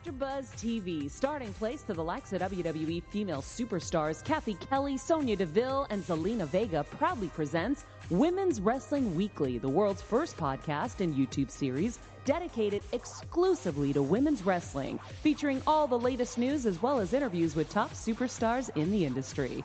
AfterBuzz TV, starting place to the likes of WWE female superstars Kathy Kelly, Sonya Deville, and Zelina Vega, proudly presents Women's Wrestling Weekly, the world's first podcast and YouTube series dedicated exclusively to women's wrestling, featuring all the latest news as well as interviews with top superstars in the industry.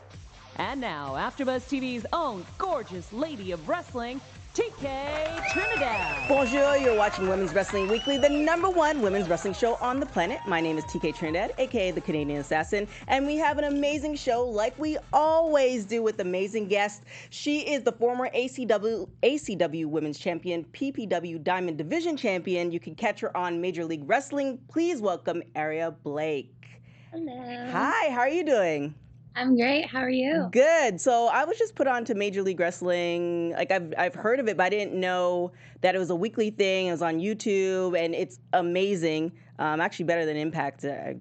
And now, AfterBuzz TV's own gorgeous lady of wrestling, TK Trinidad. Bonjour, you're watching Women's Wrestling Weekly, the #1 women's wrestling show on the planet. My name is TK Trinidad, aka the Canadian Assassin, and we have an amazing show like we always do with amazing guests. She is the former ACW Women's Champion, PPW Diamond Division Champion. You can catch her on Major League Wrestling. Please welcome Aria Blake. Hello. Hi, how are you doing? I'm great. How are you? Good. So I was just put on to Major League Wrestling. Like I've heard of it, but I didn't know that it was a weekly thing. It was on YouTube, and it's amazing. Actually, better than Impact. I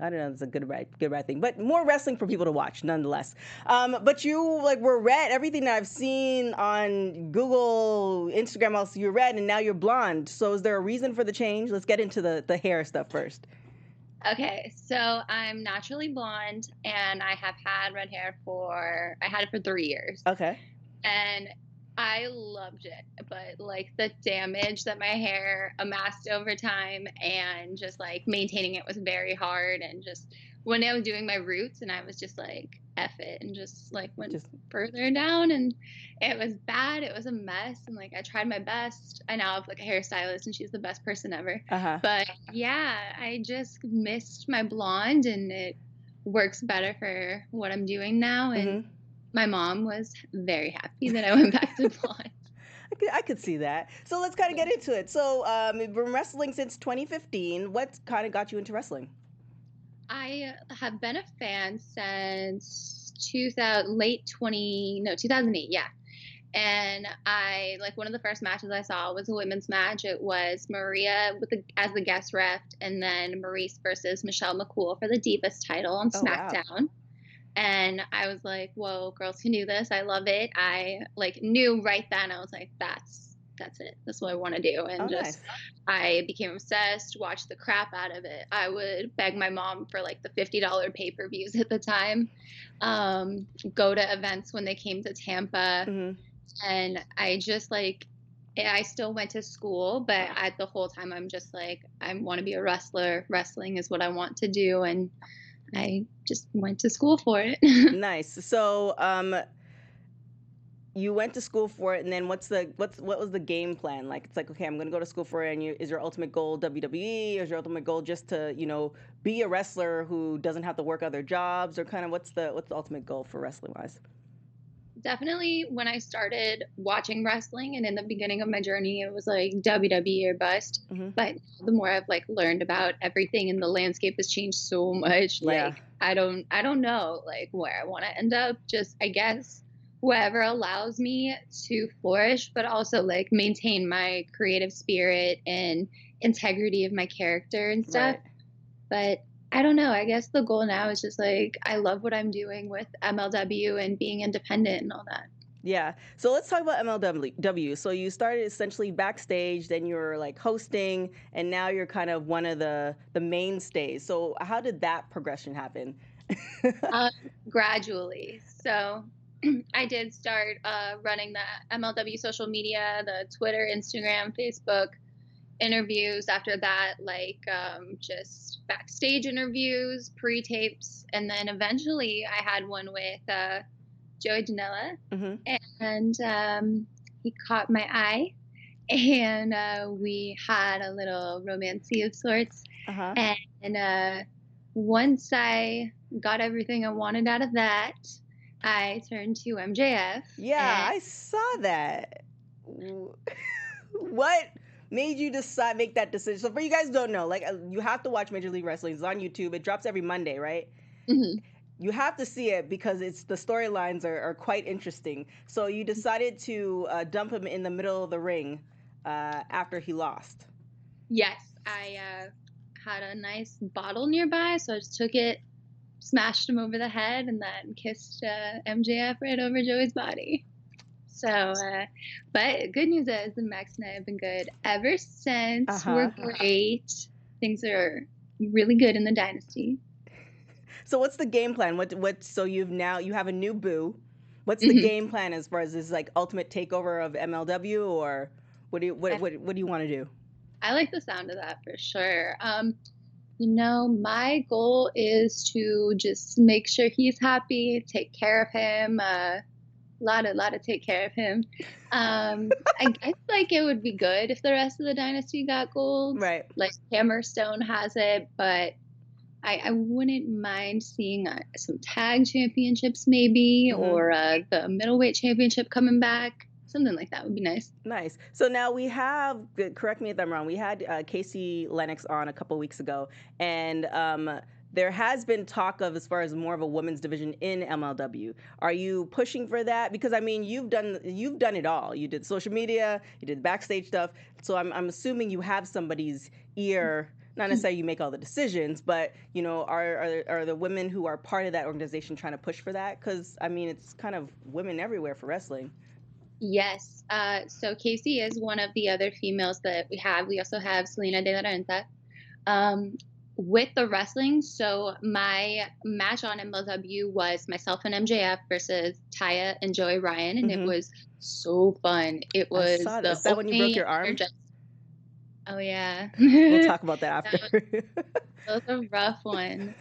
don't know. It's a good right thing, but more wrestling for people to watch, nonetheless. But you were red. Everything that I've seen on Google, Instagram, also you're red, and now you're blonde. So is there a reason for the change? Let's get into the hair stuff first. Okay, so I'm naturally blonde, and I have had red hair I had it for 3 years. Okay. And I loved it, but the damage that my hair amassed over time and just maintaining it was very hard. And just one day I was doing my roots and I was just F it, and just went further down, and it was bad. It was a mess. And I tried my best. I now have a hairstylist, and she's the best person ever. But yeah, I just missed my blonde, and it works better for what I'm doing now. And my mom was very happy that I went back to blonde. I could see that. So let's kind of get into it. So you've been wrestling since 2015. What kind of got you into wrestling? I have been a fan since 2008, yeah. And I one of the first matches I saw was a women's match. It was Maria as the guest ref, and then Maurice versus Michelle McCool for the Divas title on SmackDown. Wow. And I was like, whoa, girls can do this. I love it. I knew right then. I was like, that's it. That's what I want to do. And nice. I became obsessed, watched the crap out of it. I would beg my mom for the $50 pay-per-views at the time, go to events when they came to Tampa. And I just I still went to school, but the whole time I'm just I want to be a wrestler. Wrestling is what I want to do. And I just went to school for it. Nice. So, you went to school for it, and then what was the game plan? It's okay, I'm going to go to school for it, and is your ultimate goal WWE, or is your ultimate goal just to, be a wrestler who doesn't have to work other jobs, or kind of what's the ultimate goal for wrestling wise? Definitely when I started watching wrestling, and in the beginning of my journey, it was WWE or bust. But the more I've learned about everything, and the landscape has changed so much, I don't know where I want to end up. Just, I guess, whatever allows me to flourish, but also maintain my creative spirit and integrity of my character and stuff. Right. But I don't know. I guess the goal now is just I love what I'm doing with MLW and being independent and all that. Yeah. So let's talk about MLW. So you started essentially backstage, then you were hosting, and now you're kind of one of the mainstays. So how did that progression happen? Gradually. So I did start running the MLW social media, the Twitter, Instagram, Facebook interviews. After that, just backstage interviews, pre-tapes, and then eventually I had one with Joey Janela, and he caught my eye, and we had a little romancy of sorts. And once I got everything I wanted out of that, I turned to MJF. Yeah, I saw that. What made you make that decision? So for you guys who don't know, you have to watch Major League Wrestling. It's on YouTube. It drops every Monday, right? You have to see it because the storylines are quite interesting. So you decided to dump him in the middle of the ring after he lost. Yes, I had a nice bottle nearby, so I just took it, smashed him over the head, and then kissed MJF right over Joey's body. So, but good news is, the Max and I have been good ever since. We're great. things are really good in the Dynasty. So what's the game plan? So you have a new boo. What's the Mhm. game plan as far as this like ultimate takeover of MLW, or what do you want to do? I like the sound of that for sure. My goal is to just make sure he's happy, take care of him, lot of take care of him. I guess like it would be good if the rest of the Dynasty got gold. Right. Like Hammerstone has it, but I wouldn't mind seeing some tag championships maybe, or the middleweight championship coming back. Something like that would be nice. Nice. So now we have, correct me if I'm wrong, we had Casey Lennox on a couple weeks ago, and there has been talk of as far as more of a women's division in MLW. Are you pushing for that? Because I mean, you've done it all. You did social media, you did backstage stuff. So I'm assuming you have somebody's ear. Not necessarily you make all the decisions, but are the women who are part of that organization trying to push for that? Because I mean, it's kind of women everywhere for wrestling. Yes. So Casey is one of the other females that we have. We also have Selena De La Renta. With the wrestling, so my match on MLW was myself and MJF versus Taya and Joey Ryan, and it was so fun. It was Is that when you broke your arm? Oh yeah. We'll talk about that after. That was a rough one.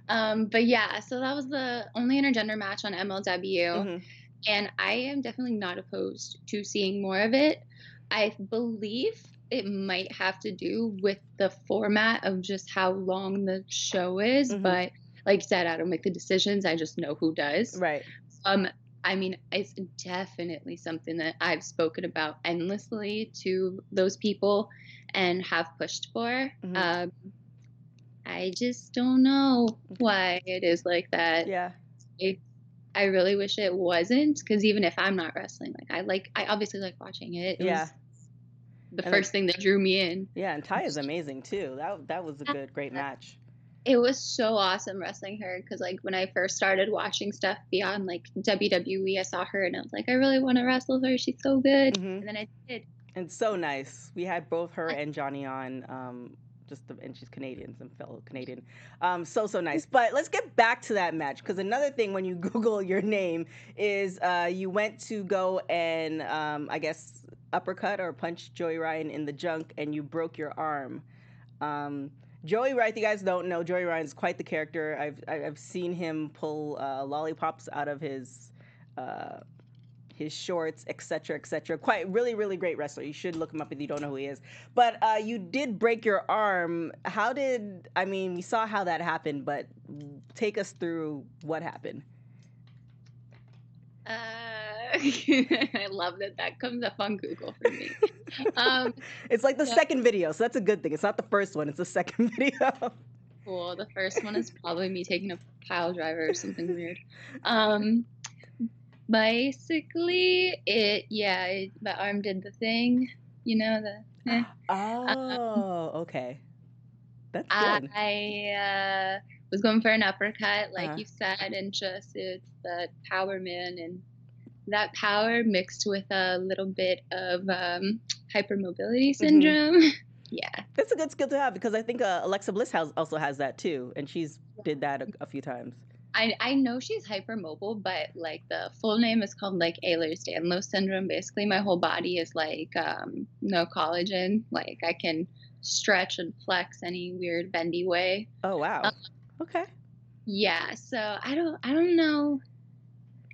But yeah, so that was the only intergender match on MLW. And I am definitely not opposed to seeing more of it. I believe it might have to do with the format of just how long the show is. But like you said, I don't make the decisions. I just know who does. Right. I mean, it's definitely something that I've spoken about endlessly to those people and have pushed for. I just don't know why it is like that. Yeah. I really wish it wasn't, because even if I'm not wrestling, I obviously like watching it. It was the first thing that drew me in. Yeah, and Ty is amazing too. That was a great match. It was so awesome wrestling her, because like when I first started watching stuff beyond like WWE, I saw her and I was like, I really want to wrestle her. She's so good. And then I did. And so nice. We had both her and Johnny on. And she's Canadian, some fellow Canadian. So nice. But let's get back to that match, because another thing when you Google your name is you went to go and I guess uppercut or punch Joey Ryan in the junk, and you broke your arm. Joey Ryan, if you guys don't know, Joey Ryan's quite the character. I've seen him pull lollipops out of his shorts, etc., etc. Quite really, really great wrestler. You should look him up if you don't know who he is. But you did break your arm. We saw how that happened, but take us through what happened. I love that comes up on Google for me. It's like the second video, so that's a good thing. It's not the first one, it's the second video. Cool. The first one is probably me taking a pile driver or something weird. Basically, the arm did the thing, Oh, okay. That's good. I was going for an uppercut, like you said, and it's that power, man, and that power mixed with a little bit of hypermobility syndrome. Yeah. That's a good skill to have, because I think Alexa Bliss also has that too, and she's did that a few times. I know she's hypermobile, but like the full name is called like Ehlers-Danlos syndrome. Basically, my whole body is like no collagen. Like I can stretch and flex any weird bendy way. Oh wow. Okay. Yeah. So I don't know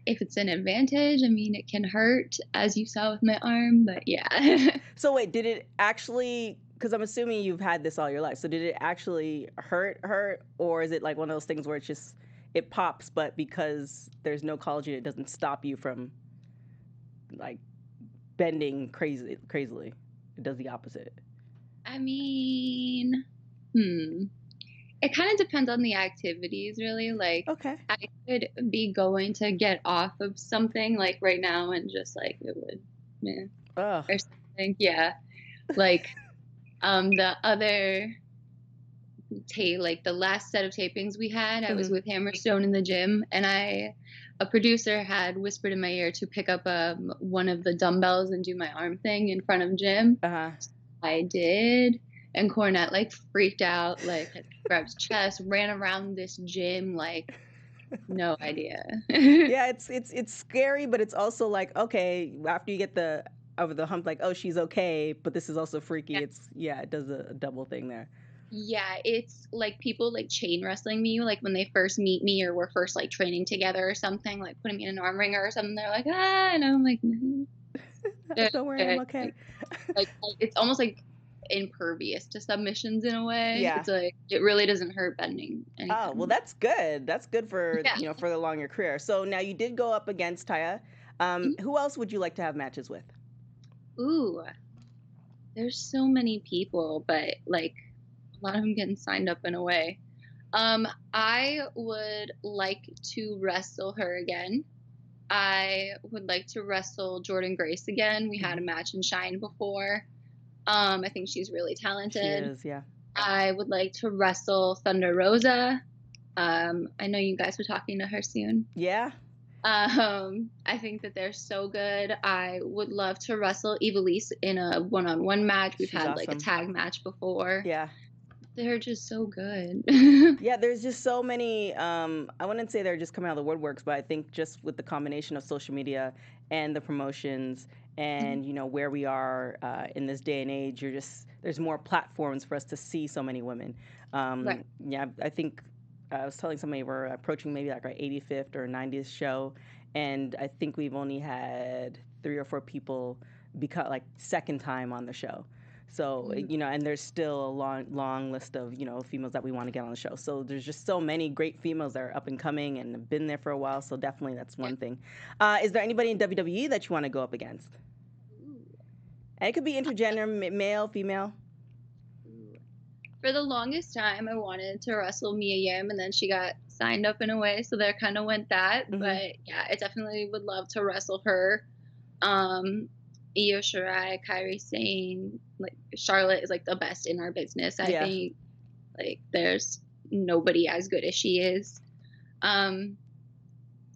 if it's an advantage. I mean, it can hurt, as you saw with my arm, but yeah. So wait, did it actually? Because I'm assuming you've had this all your life. So did it actually hurt, or is it like one of those things where it pops, but because there's no collagen, it doesn't stop you from like bending crazily. It does the opposite. I mean, it kind of depends on the activities, really. Like, okay, I could be going to get off of something like right now, and just like it would, or something. Yeah, like the other. Like the last set of tapings we had, I was with Hammerstone in the gym, and a producer had whispered in my ear to pick up one of the dumbbells and do my arm thing in front of Jim. I did, And Cornette like freaked out, like had grabbed his chest, ran around this gym, like no idea. Yeah, it's scary, but it's also like, okay, after you get the over the hump, like, oh, she's okay, but this is also freaky. It does a double thing there. Yeah, it's like people like chain wrestling me, like when they first meet me or we're first like training together or something, like putting me in an arm wringer or something. They're like, ah, and I'm like, no. Don't worry, I'm okay. Like it's almost like impervious to submissions in a way. Yeah. It's like it really doesn't hurt bending Oh, anything. well, that's good. That's good for Yeah. further along your career. So now you did go up against Taya. Who else would you like to have matches with? Ooh, there's so many people, but like a lot of them getting signed up in a way. I would like to wrestle her again. I would like to wrestle Jordan Grace again. We had a match in Shine before. I think she's really talented. She is, yeah. I would like to wrestle Thunder Rosa. I know you guys were talking to her soon. Yeah. I think that they're so good. I would love to wrestle Evilise in a one-on-one match. We've had like a tag match before. Yeah. They're just so good. Yeah, there's just so many. I wouldn't say they're just coming out of the woodworks, but I think just with the combination of social media and the promotions and where we are in this day and age, there's more platforms for us to see so many women. Right. Yeah, I think I was telling somebody we're approaching maybe like our 85th or 90th show, and I think we've only had 3 or 4 people become like second time on the show. So, and there's still a long list of, females that we want to get on the show. So there's just so many great females that are up and coming and have been there for a while. So definitely that's one thing. Is there anybody in WWE that you want to go up against? And it could be intergender, male, female. For the longest time, I wanted to wrestle Mia Yim, and then she got signed up in a way. So there kind of went that. But yeah, I definitely would love to wrestle her. Io Shirai, Kairi Sane, like Charlotte is like the best in our business. I think like there's nobody as good as she is.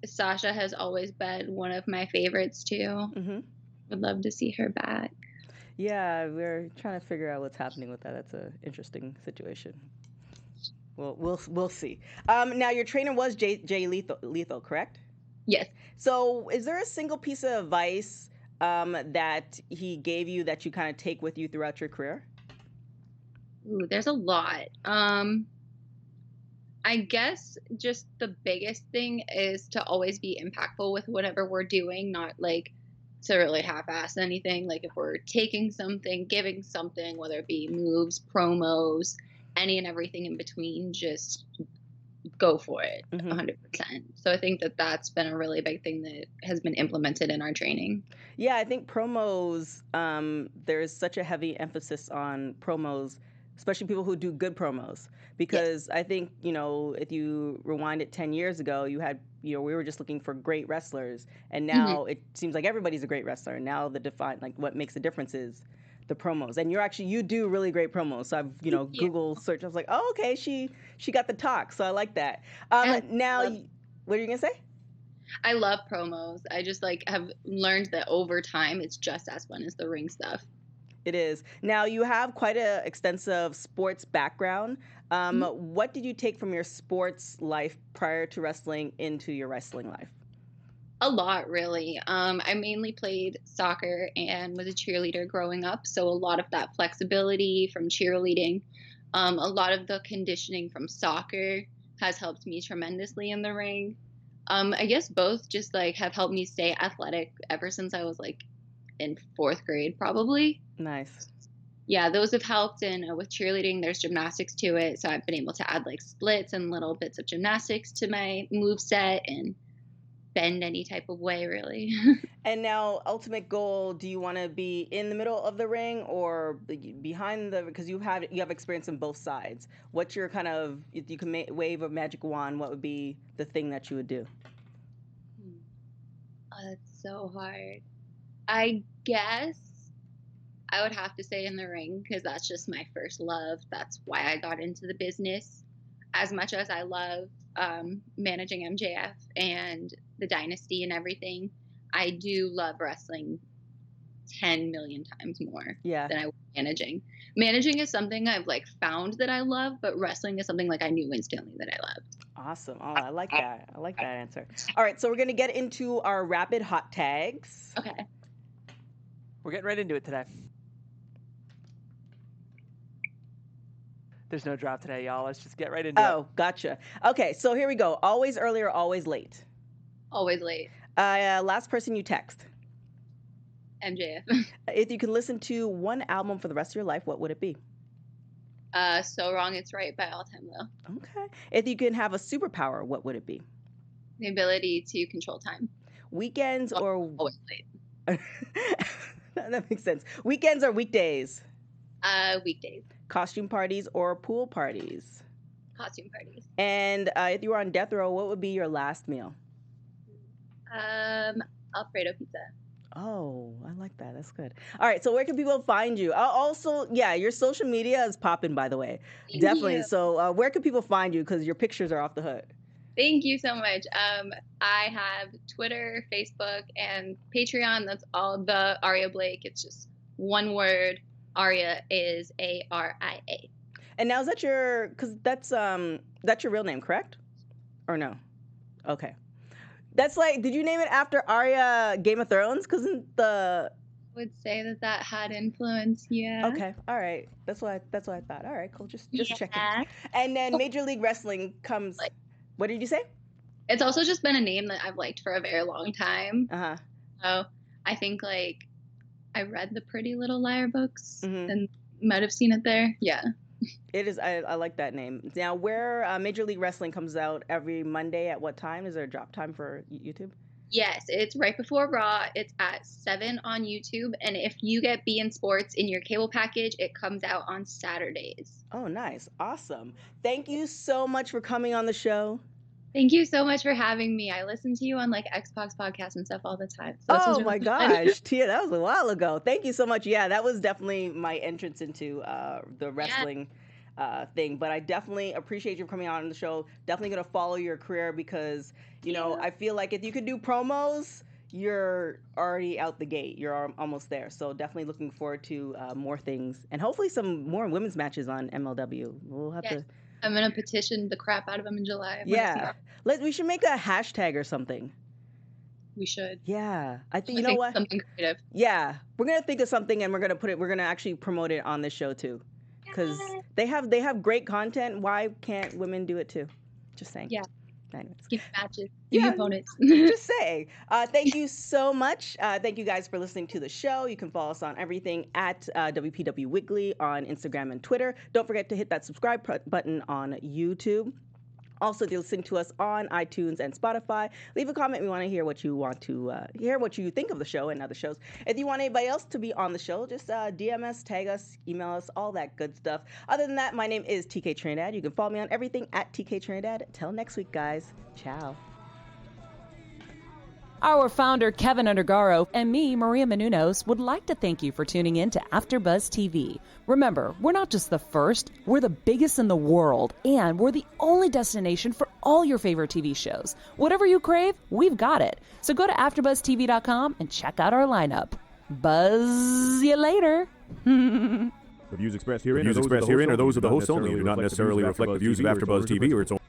Sasha has always been one of my favorites too. Would love to see her back. Yeah, we're trying to figure out what's happening with that. That's an interesting situation. Well, we'll see. Now your trainer was Jay Lethal, correct? Yes. So is there a single piece of advice that he gave you that you kind of take with you throughout your career? Ooh, there's a lot. I guess just the biggest thing is to always be impactful with whatever we're doing, not like to really half-ass anything. Like if we're taking something, giving something, whether it be moves, promos, any and everything in between, just go for it 100%. So I think that that's been a really big thing that has been implemented in our training. Yeah, I think promos, there's such a heavy emphasis on promos, especially people who do good promos. Because I think, if you rewind it 10 years ago, you had, we were just looking for great wrestlers. And now it seems like everybody's a great wrestler. And now what makes the difference is the promos. And you do really great promos. So I've, Google search. I was like, oh, okay, she got the talk. So I like that. Now, what are you going to say? I love promos. I just have learned that over time, it's just as fun as the ring stuff. It is. Now, you have quite an extensive sports background. What did you take from your sports life prior to wrestling into your wrestling life? A lot, really. I mainly played soccer and was a cheerleader growing up. So a lot of that flexibility from cheerleading, a lot of the conditioning from soccer has helped me tremendously in the ring. I guess both just have helped me stay athletic ever since I was in 4th grade, probably. Nice. Yeah, those have helped. And with cheerleading, there's gymnastics to it. So I've been able to add splits and little bits of gymnastics to my move set and bend any type of way, really. And now, ultimate goal, do you want to be in the middle of the ring or behind because you have experience on both sides. What's your if you can wave a magic wand, what would be the thing that you would do? Oh, that's so hard. I guess I would have to say in the ring because that's just my first love. That's why I got into the business. As much as I love managing MJF and the Dynasty and everything, I do love wrestling 10 million times more Yeah. than I was managing. Managing is something I've like found that I love, but wrestling is something like I knew instantly that I loved. Awesome. Oh, I like that. I like that answer. All right, so we're going to get into our rapid hot tags. Okay. We're getting right into it today. There's no drop today, y'all. Let's just get right into it. Oh, gotcha. Okay, so here we go. Always early or always late? Always late. Last person you text? MJF. If you could listen to one album for the rest of your life, what would it be? So Wrong It's Right by All Time Low. Okay. If you can have a superpower, what would it be? The ability to control time. Weekends or... Always late. That makes sense. Weekends or weekdays? Weekdays. Costume parties or pool parties? Costume parties. And if you were on death row, what would be your last meal? Alfredo pizza. Oh, I like that. That's good. All right. So where can people find you? Also, yeah, your social media is popping, by the way. Thank Definitely. you. So where can people find you? Because your pictures are off the hook. Thank you so much. I have Twitter, Facebook, and Patreon. That's all the Aria Blake. It's just one word. Arya is Aria. And now is that your, because that's your real name, correct? Or no? Okay. That's like, did you name it after Arya Game of Thrones? Because the... I would say that had influence, yeah. Okay, all right. That's what I thought. All right, cool. Just checking. Yeah. And then Major League Wrestling comes... What did you say? It's also just been a name that I've liked for a very long time. Uh-huh. So I think, like, I read the Pretty Little Liar books Mhm. and might have seen it there. Yeah. It is. I like that name. Now, where Major League Wrestling comes out every Monday at what time? Is there a drop time for YouTube? Yes, it's right before Raw. It's at 7 on YouTube. And if you get beIN Sports in your cable package, it comes out on Saturdays. Oh, nice. Awesome. Thank you so much for coming on the show. Thank you so much for having me. I listen to you on like Xbox podcasts and stuff all the time. So this was Oh my really fun. gosh, Tia, that was a while ago. Thank you so much. Yeah, that was definitely my entrance into the wrestling thing. But I definitely appreciate you coming on the show. Definitely gonna follow your career because you know I feel like if you could do promos, you're already out the gate. You're almost there. So definitely looking forward to more things and hopefully some more women's matches on MLW. We'll have to. I'm gonna petition the crap out of them in July. Yeah, we should make a hashtag or something. We should. Yeah, I think you I know what? Something creative. Yeah, we're gonna think of something and we're gonna put it. We're gonna actually promote it on this show too, because they have great content. Why can't women do it too? Just saying. Yeah. Anyways. Give matches. Give Yeah. opponents. Just saying. Thank you so much. Thank you guys for listening to the show. You can follow us on everything at WPW Wiggly on Instagram and Twitter. Don't forget to hit that subscribe button on YouTube. Also, if you listen to us on iTunes and Spotify, leave a comment. We want to hear what you hear, what you think of the show and other shows. If you want anybody else to be on the show, just DM us, tag us, email us, all that good stuff. Other than that, my name is TK Trinidad. You can follow me on everything at TK Trinidad. Till next week, guys. Ciao. Our founder, Keven Undergaro, and me, Maria Menounos, would like to thank you for tuning in to AfterBuzz TV. Remember, we're not just the first, we're the biggest in the world, and we're the only destination for all your favorite TV shows. Whatever you crave, we've got it. So go to AfterBuzzTV.com and check out our lineup. Buzz you later. The views expressed herein are those of the host only and do not necessarily reflect the views of AfterBuzz TV or its own.